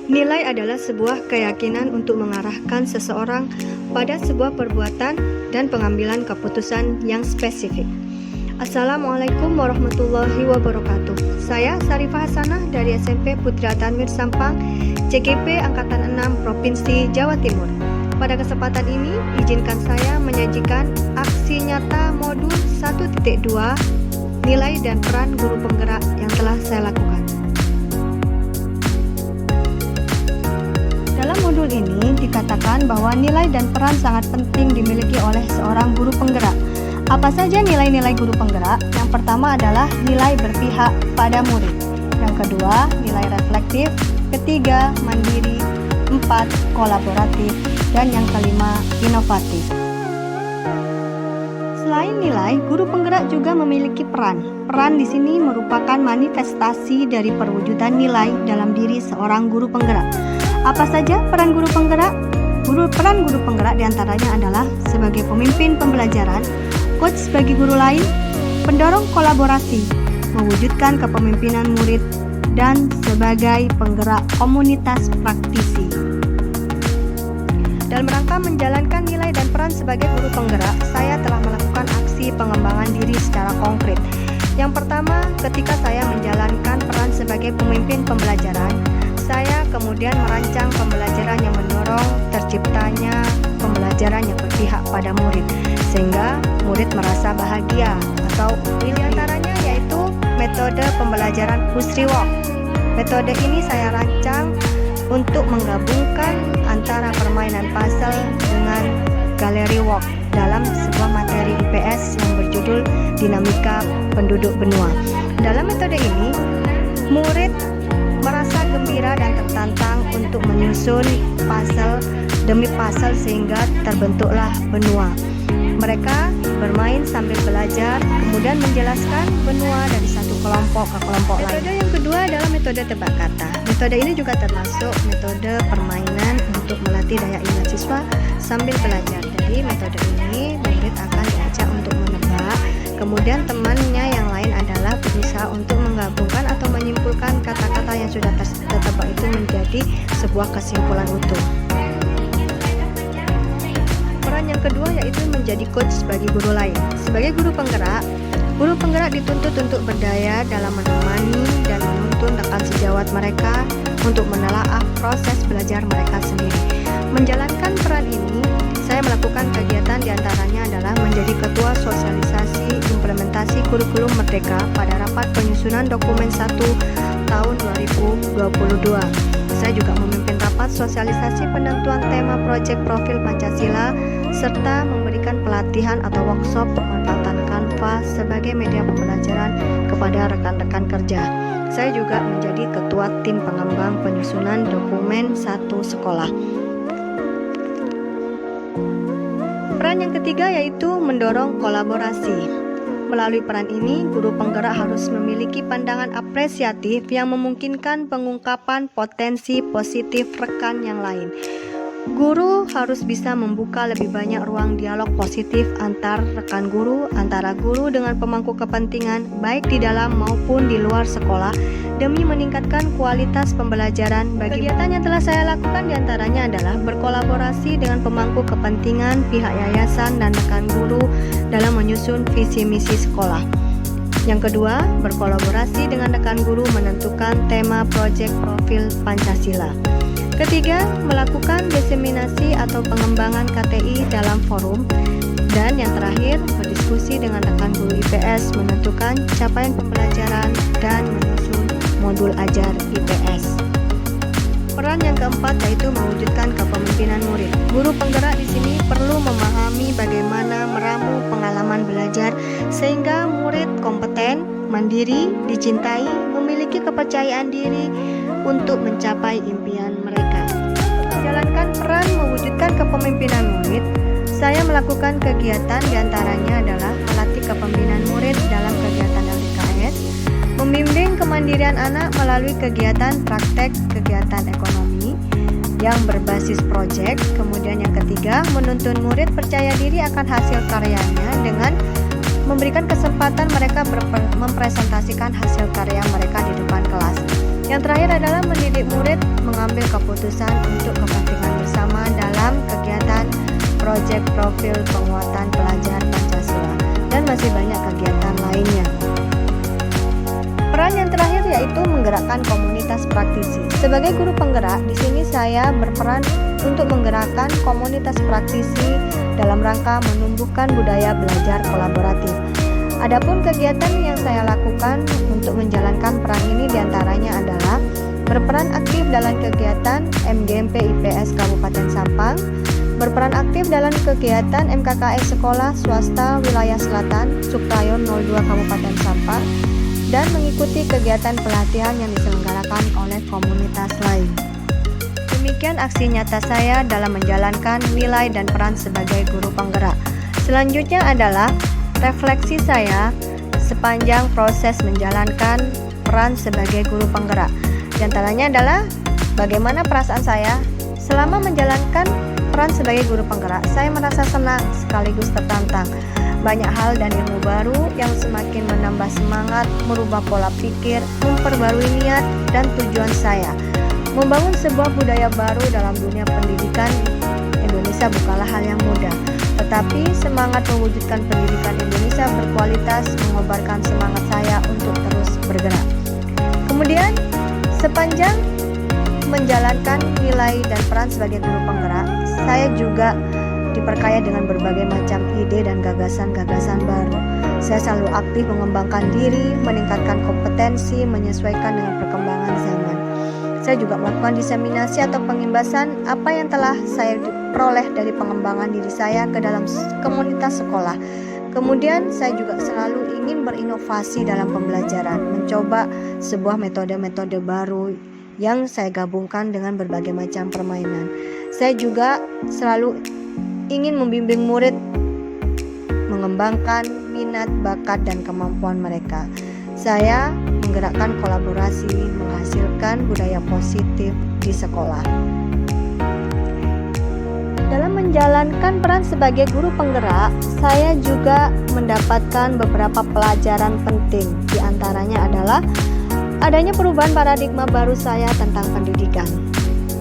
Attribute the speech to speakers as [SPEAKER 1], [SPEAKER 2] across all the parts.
[SPEAKER 1] Nilai adalah sebuah keyakinan untuk mengarahkan seseorang pada sebuah perbuatan dan pengambilan keputusan yang spesifik. Assalamualaikum warahmatullahi wabarakatuh. Saya Sarifah Hasanah dari SMP Putri Tanwir Sampang, CGP Angkatan 6 Provinsi Jawa Timur. Pada kesempatan ini, izinkan saya menyajikan aksi nyata modul 1.2 nilai dan peran guru penggerak yang telah saya lakukan. Dalam modul ini dikatakan bahwa nilai dan peran sangat penting dimiliki oleh seorang guru penggerak. Apa saja nilai-nilai guru penggerak? Yang pertama adalah nilai berpihak pada murid. Yang kedua, nilai reflektif. Ketiga, mandiri. 4, kolaboratif. Dan yang kelima, inovatif. Selain nilai, guru penggerak juga memiliki peran. Peran di sini merupakan manifestasi dari perwujudan nilai dalam diri seorang guru penggerak. Apa saja peran guru penggerak? Peran guru penggerak diantaranya adalah sebagai pemimpin pembelajaran, coach bagi guru lain, pendorong kolaborasi, mewujudkan kepemimpinan murid, dan sebagai penggerak komunitas praktisi. Dalam rangka menjalankan nilai dan peran sebagai guru penggerak, saya telah melakukan aksi pengembangan diri secara konkret. Yang pertama, ketika saya menjalankan peran sebagai pemimpin pembelajaran, saya kemudian merancang pembelajaran yang mendorong terciptanya pembelajaran yang berpihak pada murid, sehingga murid merasa bahagia. Atau di antaranya yaitu metode pembelajaran push rewalk. Metode ini saya rancang untuk menggabungkan antara permainan puzzle dengan gallery walk dalam sebuah materi IPS yang berjudul Dinamika Penduduk Benua. Dalam metode ini, murid merasa gembira dan tertantang untuk menyusun puzzle demi puzzle sehingga terbentuklah benua. Mereka bermain sambil belajar, kemudian menjelaskan benua dari satu kelompok ke kelompok lain. Metode yang kedua adalah metode tebak kata. Metode ini juga termasuk metode permainan untuk melatih daya ingat siswa sambil belajar. Jadi metode ini murid akan diajak untuk menebak, kemudian temannya yang lain adalah berusaha untuk menggabungkan atau menyimpulkan kata-kata yang sudah tertebak itu menjadi sebuah kesimpulan utuh. Peran yang kedua yaitu menjadi coach bagi guru lain. Sebagai guru penggerak dituntut untuk berdaya dalam menemani dan menuntun rekan sejawat mereka untuk menelaah proses belajar mereka sendiri. Menjalankan peran ini, saya melakukan kegiatan diantaranya adalah menjadi ketua sosialisasi implementasi kurikulum Merdeka pada rapat penyusunan dokumen 1 tahun 2022. Saya juga memimpin rapat sosialisasi penentuan tema proyek profil Pancasila serta memberikan pelatihan atau workshop pemanfaatan Canva sebagai media pembelajaran kepada rekan-rekan kerja. Saya juga menjadi ketua tim pengembang penyusunan dokumen 1 sekolah. Peran yang ketiga yaitu mendorong kolaborasi. Melalui peran ini, guru penggerak harus memiliki pandangan apresiatif yang memungkinkan pengungkapan potensi positif rekan yang lain. Guru harus bisa membuka lebih banyak ruang dialog positif antar rekan guru, antara guru dengan pemangku kepentingan, baik di dalam maupun di luar sekolah, demi meningkatkan kualitas pembelajaran. Kegiatan yang telah saya lakukan diantaranya adalah berkolaborasi dengan pemangku kepentingan, pihak yayasan, dan rekan guru dalam menyusun visi misi sekolah. Yang kedua, berkolaborasi dengan rekan guru menentukan tema proyek profil Pancasila. Ketiga, melakukan diseminasi atau pengembangan KTI dalam forum. Dan yang terakhir, berdiskusi dengan rekan guru IPS menentukan capaian pembelajaran dan menyusun modul ajar IPS. Peran yang keempat yaitu mewujudkan kepemimpinan murid. Guru penggerak di sini perlu memahami bagaimana meramu pengalaman belajar sehingga murid kompeten, mandiri, dicintai, memiliki kepercayaan diri untuk mencapai impian mereka. Menjalankan peran mewujudkan kepemimpinan murid, saya melakukan kegiatan diantaranya adalah melatih kepemimpinan murid dalam kegiatan LDKS, membimbing kemandirian anak melalui kegiatan praktek kegiatan ekonomi yang berbasis proyek. Kemudian yang ketiga, menuntun murid percaya diri akan hasil karyanya dengan memberikan kesempatan mereka mempresentasikan hasil karya mereka di depan kelas. Yang terakhir adalah mendidik murid mengambil keputusan untuk kepentingan bersama dalam kegiatan proyek profil penguatan pelajar Pancasila dan masih banyak kegiatan lainnya. Peran yang terakhir yaitu menggerakkan komunitas praktisi. Sebagai guru penggerak, di sini saya berperan untuk menggerakkan komunitas praktisi dalam rangka menumbuhkan budaya belajar kolaboratif. Adapun kegiatan yang saya lakukan untuk menjalankan peran ini diantaranya adalah berperan aktif dalam kegiatan MGMP IPS Kabupaten Sampang, berperan aktif dalam kegiatan MKKS Sekolah Swasta Wilayah Selatan Sukrayon 02 Kabupaten Sampang, dan mengikuti kegiatan pelatihan yang diselenggarakan oleh komunitas lain. Demikian aksi nyata saya dalam menjalankan nilai dan peran sebagai guru penggerak. Selanjutnya adalah refleksi saya sepanjang proses menjalankan peran sebagai guru penggerak. Di antaranya adalah bagaimana perasaan saya selama menjalankan peran sebagai guru penggerak. Saya merasa senang sekaligus tertantang. Banyak hal dan ilmu baru yang semakin menambah semangat, merubah pola pikir, memperbarui niat dan tujuan saya. Membangun sebuah budaya baru dalam dunia pendidikan Indonesia bukanlah hal yang mudah. Tetapi semangat mewujudkan pendidikan Indonesia berkualitas mengobarkan semangat saya untuk terus bergerak. Kemudian, sepanjang menjalankan nilai dan peran sebagai guru penggerak, saya juga diperkaya dengan berbagai macam ide dan gagasan-gagasan baru. Saya selalu aktif mengembangkan diri, meningkatkan kompetensi, menyesuaikan dengan perkembangan zaman. Saya juga melakukan diseminasi atau pengimbasan apa yang telah saya peroleh dari pengembangan diri saya ke dalam komunitas sekolah. Kemudian saya juga selalu ingin berinovasi dalam pembelajaran, mencoba sebuah metode-metode baru yang saya gabungkan dengan berbagai macam permainan. Saya juga selalu ingin membimbing murid mengembangkan minat, bakat, dan kemampuan mereka. Saya menggerakkan kolaborasi, menghasilkan budaya positif di sekolah. Dalam menjalankan peran sebagai guru penggerak, saya juga mendapatkan beberapa pelajaran penting. Di antaranya adalah adanya perubahan paradigma baru saya tentang pendidikan.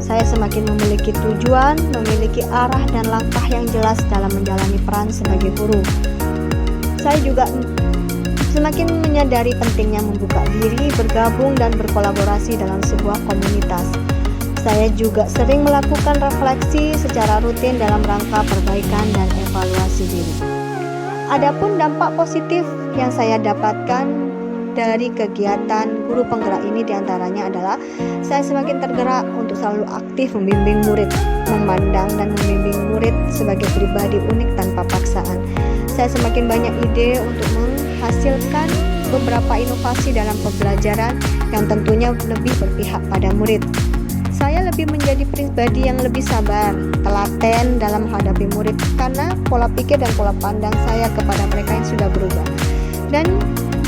[SPEAKER 1] Saya semakin memiliki tujuan, memiliki arah dan langkah yang jelas dalam menjalani peran sebagai guru. Saya juga semakin menyadari pentingnya membuka diri, bergabung dan berkolaborasi dalam sebuah komunitas. Saya juga sering melakukan refleksi secara rutin dalam rangka perbaikan dan evaluasi diri. Adapun dampak positif yang saya dapatkan dari kegiatan guru penggerak ini diantaranya adalah saya semakin tergerak untuk selalu aktif membimbing murid, memandang dan membimbing murid sebagai pribadi unik tanpa paksaan. Saya semakin banyak ide untuk menghasilkan beberapa inovasi dalam pembelajaran yang tentunya lebih berpihak pada murid. Saya lebih menjadi pribadi yang lebih sabar, telaten dalam menghadapi murid karena pola pikir dan pola pandang saya kepada mereka yang sudah berubah. Dan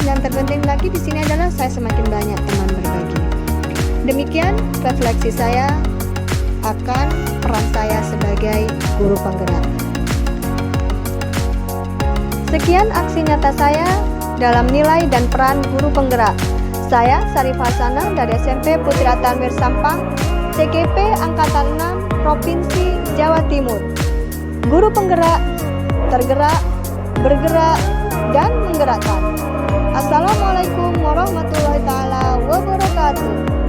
[SPEAKER 1] yang terpenting lagi di sini adalah saya semakin banyak teman berbagi. Demikian refleksi saya akan peran saya sebagai guru penggerak. Sekian aksi nyata saya dalam nilai dan peran guru penggerak. Saya Sarif Hasanah dari SMP Putri Tanwir Sampang, CGP Angkatan 6, Provinsi Jawa Timur. Guru penggerak, tergerak, bergerak, dan menggerakkan. Assalamualaikum warahmatullahi wabarakatuh.